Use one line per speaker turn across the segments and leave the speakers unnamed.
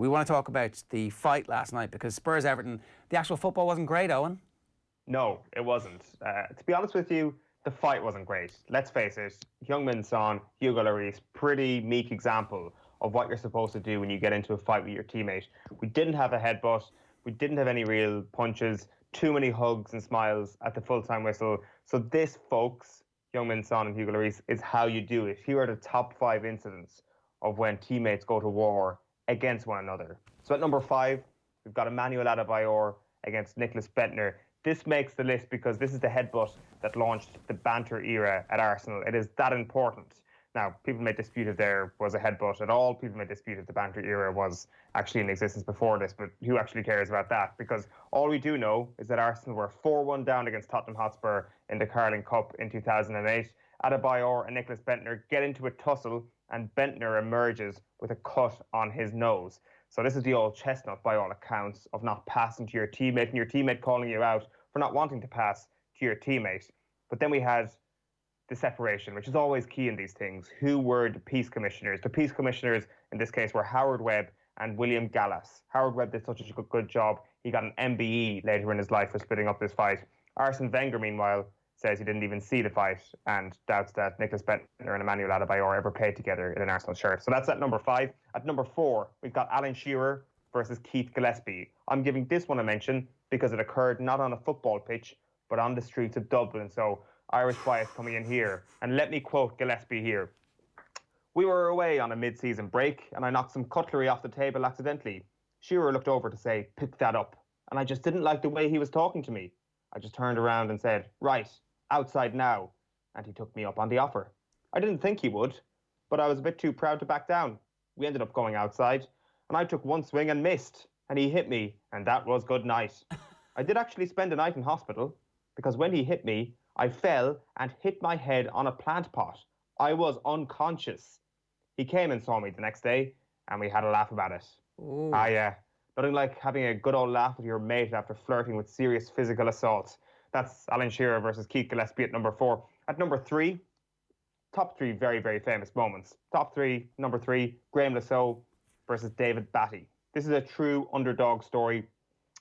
We want to talk about the fight last night because Spurs-Everton, the actual football wasn't great, Owen.
No, it wasn't. To be honest with you, the fight wasn't great. Let's face it, Heung-min Son, Hugo Lloris, pretty meek example of what you're supposed to do when you get into a fight with your teammate. We didn't have a headbutt. We didn't have any real punches. Too many hugs and smiles at the full-time whistle. So this, folks, Heung-min Son and Hugo Lloris, is how you do it. Here are the top 5 incidents of when teammates go to war against one another. So at number 5, we've got Emmanuel Adebayor against Nicholas Bendtner. This makes the list because this is the headbutt that launched the banter era at Arsenal. It is that important. Now, people may dispute if there was a headbutt at all. People may dispute if the banter era was actually in existence before this, but who actually cares about that? Because all we do know is that Arsenal were 4-1 down against Tottenham Hotspur in the Carling Cup in 2008. Adebayor and Nicholas Bendtner get into a tussle, and Bendtner emerges with a cut on his nose. So this is the old chestnut, by all accounts, of not passing to your teammate and your teammate calling you out for not wanting to pass to your teammate. But then we had the separation, which is always key in these things. Who were the peace commissioners? The peace commissioners in this case were Howard Webb and William Gallas. Howard Webb did such a good job. He got an MBE later in his life for splitting up this fight. Arsene Wenger, meanwhile, says he didn't even see the fight and doubts that Nicholas Bendtner and Emmanuel Adebayor ever played together in an Arsenal shirt. So that's at number 5. At number 4, we've got Alan Shearer versus Keith Gillespie. I'm giving this one a mention because it occurred not on a football pitch, but on the streets of Dublin. So Irish bias coming in here. And let me quote Gillespie here. "We were away on a mid-season break and I knocked some cutlery off the table accidentally. Shearer looked over to say, 'Pick that up.' And I just didn't like the way he was talking to me. I just turned around and said, 'Right, outside now,' and he took me up on the offer. I didn't think he would, but I was a bit too proud to back down. We ended up going outside, and I took one swing and missed, and he hit me, and that was good night. I did actually spend a night in hospital, because when he hit me, I fell and hit my head on a plant pot. I was unconscious. He came and saw me the next day, and we had a laugh about it.'"
Ooh.
Yeah. Nothing like having a good old laugh with your mate after flirting with serious physical assault. That's Alan Shearer versus Keith Gillespie at number 4. At number 3, top 3 very, very famous moments. Top 3, number 3, Graham Lassalle versus David Baty. This is a true underdog story,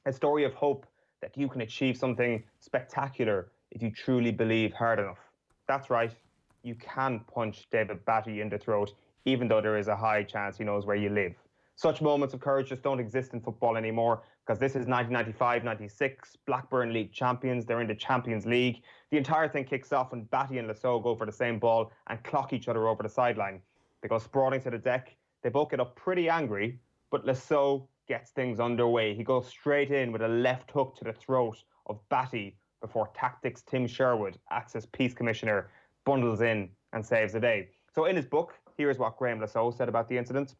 a story of hope that you can achieve something spectacular if you truly believe hard enough. That's right, you can punch David Baty in the throat, even though there is a high chance he knows where you live. Such moments of courage just don't exist in football anymore, because this is 1995-96, Blackburn League champions, they're in the Champions League. The entire thing kicks off when Baty and Lassalle go for the same ball and clock each other over the sideline. They go sprawling to the deck, they both get up pretty angry, but Lassalle gets things underway. He goes straight in with a left hook to the throat of Baty before Tactics Tim Sherwood, acts as peace commissioner, bundles in and saves the day. So in his book, here's what Graham Lassalle said about the incident.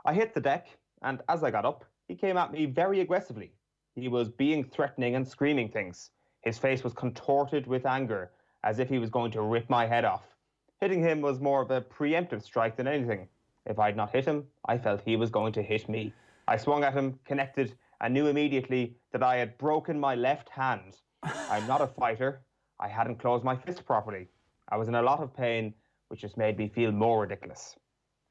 "I hit the deck, and as I got up, he came at me very aggressively. He was being threatening and screaming things. His face was contorted with anger, as if he was going to rip my head off. Hitting him was more of a preemptive strike than anything. If I'd not hit him, I felt he was going to hit me. I swung at him, connected, and knew immediately that I had broken my left hand. I'm not a fighter. I hadn't closed my fist properly. I was in a lot of pain, which just made me feel more ridiculous."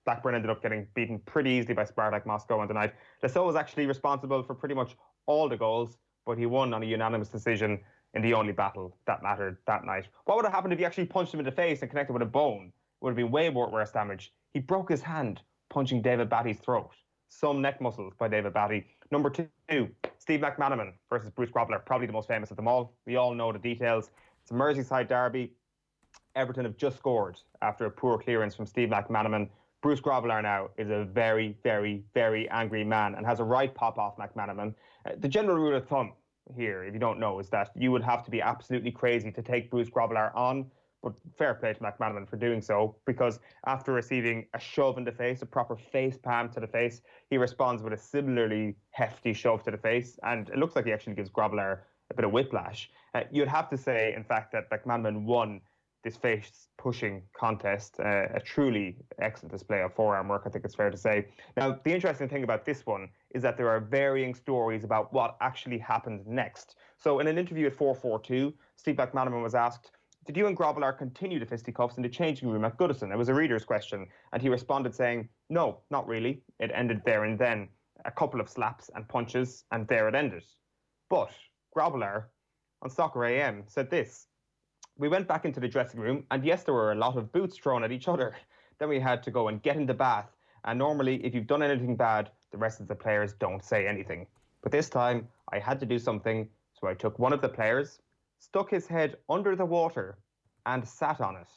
Blackburn ended up getting beaten pretty easily by Spartak Moscow on the night. Lassalle was actually responsible for pretty much all the goals, but he won on a unanimous decision in the only battle that mattered that night. What would have happened if you actually punched him in the face and connected with a bone? It would have been way more worse damage. He broke his hand punching David Baty's throat. Some neck muscles by David Baty. Number 2, Steve McManaman versus Bruce Grobbelaar, probably the most famous of them all. We all know the details. It's a Merseyside derby. Everton have just scored after a poor clearance from Steve McManaman. Bruce Grobbelaar now is a very, very, very angry man and has a right pop off McManaman. The general rule of thumb here, if you don't know, is that you would have to be absolutely crazy to take Bruce Grobbelaar on, but fair play to McManaman for doing so, because after receiving a shove in the face, a proper face palm to the face, he responds with a similarly hefty shove to the face, and it looks like he actually gives Grobbelaar a bit of whiplash. You'd have to say, in fact, that McManaman won this face-pushing contest, a truly excellent display of forearm work, I think it's fair to say. Now, the interesting thing about this one is that there are varying stories about what actually happened next. So in an interview at 442, Steve McManaman was asked, did you and Grobbelaar continue the fisticuffs in the changing room at Goodison? It was a reader's question. And he responded saying, no, not really. It ended there and then. A couple of slaps and punches, and there it ended. But Grobbelaar on Soccer AM said this. We went back into the dressing room, and yes, there were a lot of boots thrown at each other. Then we had to go and get in the bath. And normally, if you've done anything bad, the rest of the players don't say anything. But this time, I had to do something. So I took one of the players, stuck his head under the water, and sat on it.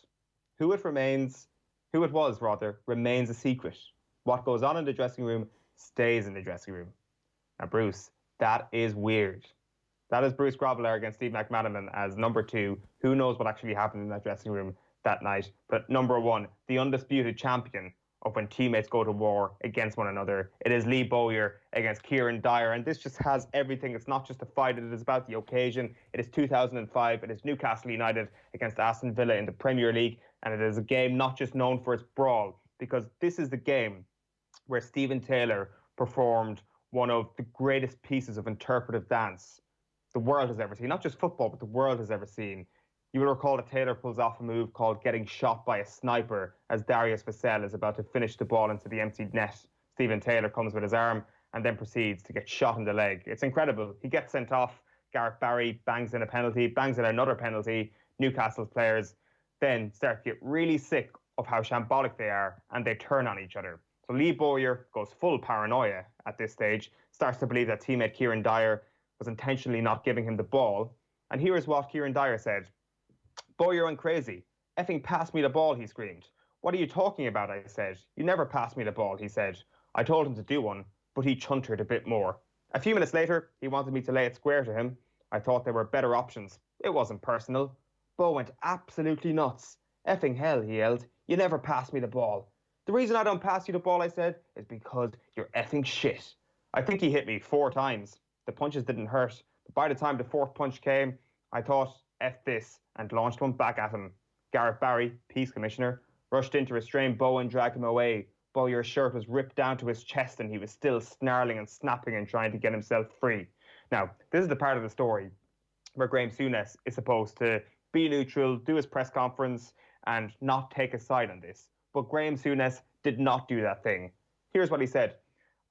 Who it was, remains a secret. What goes on in the dressing room stays in the dressing room. Now, Bruce, that is weird. That is Bruce Grobbelaar against Steve McManaman as number 2. Who knows what actually happened in that dressing room that night? But number 1, the undisputed champion of when teammates go to war against one another. It is Lee Bowyer against Kieran Dyer. And this just has everything. It's not just a fight. It is about the occasion. It is 2005. It is Newcastle United against Aston Villa in the Premier League. And it is a game not just known for its brawl, because this is the game where Stephen Taylor performed one of the greatest pieces of interpretive dance the world has ever seen. Not just football, but the world has ever seen. You will recall that Taylor pulls off a move called getting shot by a sniper as Darius Vassell is about to finish the ball into the empty net. Stephen Taylor comes with his arm and then proceeds to get shot in the leg. It's incredible. He gets sent off. Gareth Barry bangs in a penalty, bangs in another penalty. Newcastle's players then start to get really sick of how shambolic they are, and they turn on each other. So Lee Bowyer goes full paranoia at this stage, starts to believe that teammate Kieran Dyer was intentionally not giving him the ball. And here is what Kieran Dyer said. Bowyer went crazy. Effing pass me the ball, he screamed. What are you talking about, I said. You never passed me the ball, he said. I told him to do one, but he chuntered a bit more. A few minutes later, he wanted me to lay it square to him. I thought there were better options. It wasn't personal. Bo went absolutely nuts. Effing hell, he yelled. You never passed me the ball. The reason I don't pass you the ball, I said, is because you're effing shit. I think he hit me 4 times. The punches didn't hurt, but by the time the 4th punch came, I thought, F this, and launched one back at him. Gareth Barry, Peace Commissioner, rushed in to restrain Bo and drag him away. Bowyer's shirt was ripped down to his chest and he was still snarling and snapping and trying to get himself free. Now, this is the part of the story where Graham Souness is supposed to be neutral, do his press conference, and not take a side on this. But Graham Souness did not do that thing. Here's what he said.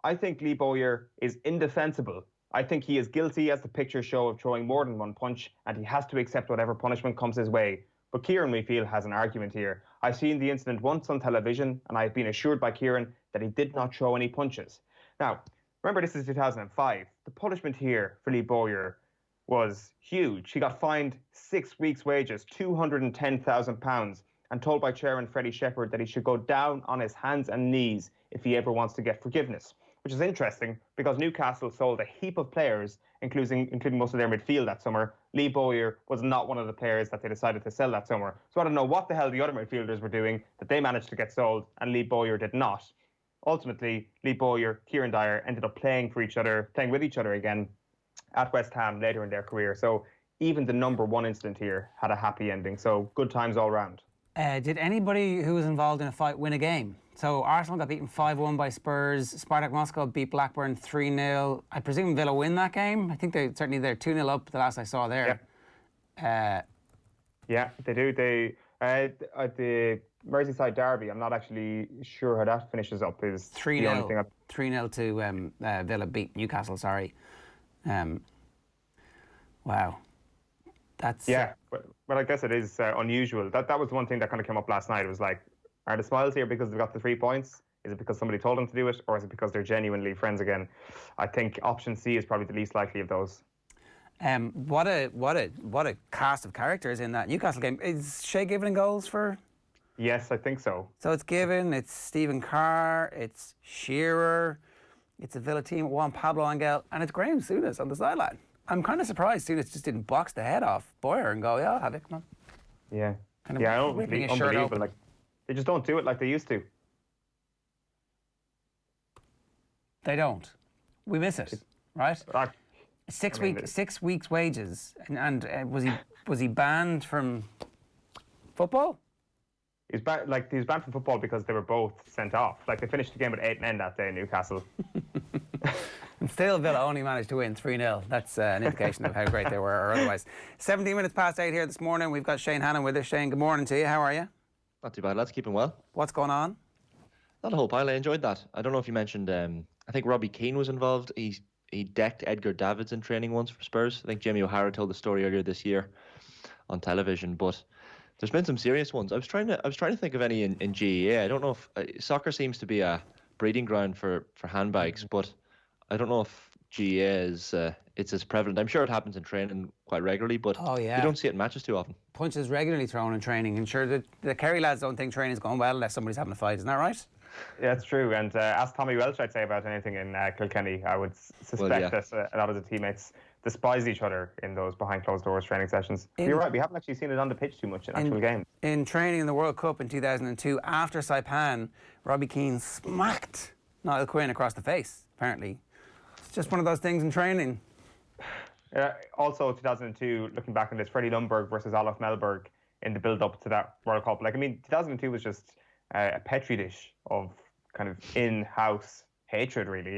I think Lee Bowyer is indefensible. I think he is guilty, as the pictures show, of throwing more than one punch, and he has to accept whatever punishment comes his way. But Kieran, we feel, has an argument here. I've seen the incident once on television, and I've been assured by Kieran that he did not throw any punches. Now, remember, this is 2005. The punishment here for Lee Bowyer was huge. He got fined 6 weeks' wages, £210,000, and told by Chairman Freddie Shepherd that he should go down on his hands and knees if he ever wants to get forgiveness. Which is interesting because Newcastle sold a heap of players, including most of their midfield that summer. Lee Bowyer was not one of the players that they decided to sell that summer. So I don't know what the hell the other midfielders were doing that they managed to get sold and Lee Bowyer did not. Ultimately, Lee Bowyer, Kieran Dyer ended up playing with each other again at West Ham later in their career. So even the number 1 incident here had a happy ending. So good times all round.
Did anybody who was involved in a fight win a game? So Arsenal got beaten 5-1 by Spurs. Spartak Moscow beat Blackburn 3-0. I presume Villa win that game. I think they're 2-0 up the last I saw there.
Yeah, they do. They at the Merseyside derby, I'm not actually sure how that finishes up. Is
3-0. 3-0 to Villa beat Newcastle. Sorry. Wow. That's
but I guess it is unusual. That was one thing that kind of came up last night. It was like, are the smiles here because they've got the 3 points? Is it because somebody told them to do it, or is it because they're genuinely friends again? I think option C is probably the least likely of those.
What a cast of characters in that Newcastle game. Is Shea Given goals for?
Yes, I think so.
So it's Given, it's Stephen Carr, it's Shearer, it's a Villa team, Juan Pablo Angel, and it's Graham Souness on the sideline. I'm kind of surprised Souness just didn't box the head off Bowyer and go, yeah, I'll have it, come on.
Yeah.
Kind of
I don't believe unbelievable. Like, they just don't do it like they used to.
They don't. We miss it, right? 6 weeks wages, and was he banned from football?
He was banned from football because they were both sent off. Like, they finished the game with 8 men that day in Newcastle.
And still, Villa only managed to win 3-0. That's an indication of how great they were, or otherwise. 17 minutes past 8 here this morning. We've got Shane Hannon with us. Shane, good morning to you. How are you?
Not too bad, lads. Keeping well.
What's going on?
Not a whole pile. I enjoyed that. I don't know if you mentioned, I think Robbie Keane was involved. He decked Edgar Davids in training once for Spurs. I think Jamie O'Hara told the story earlier this year on television, but there's been some serious ones. I was trying to think of any in GEA. I don't know if soccer seems to be a breeding ground for handbags, but I don't know if GEA is it's as prevalent. I'm sure it happens in training quite regularly, but you don't see it in matches too often.
Punches regularly thrown in training. And sure, the Kerry lads don't think training's going well unless somebody's having a fight. Isn't that right?
Yeah, it's true. And ask Tommy Welch, I'd say, about anything in Kilkenny. I would suspect that a lot of the teammates despise each other in those behind closed doors training sessions. You're right, we haven't actually seen it on the pitch too much in actual games.
In training in the World Cup in 2002, after Saipan, Robbie Keane smacked Niall Quinn across the face, apparently. It's just one of those things in training.
Also, 2002, looking back on this, Freddie Lundberg versus Olaf Melberg in the build-up to that World Cup. 2002 was just a petri dish of kind of in-house hatred, really.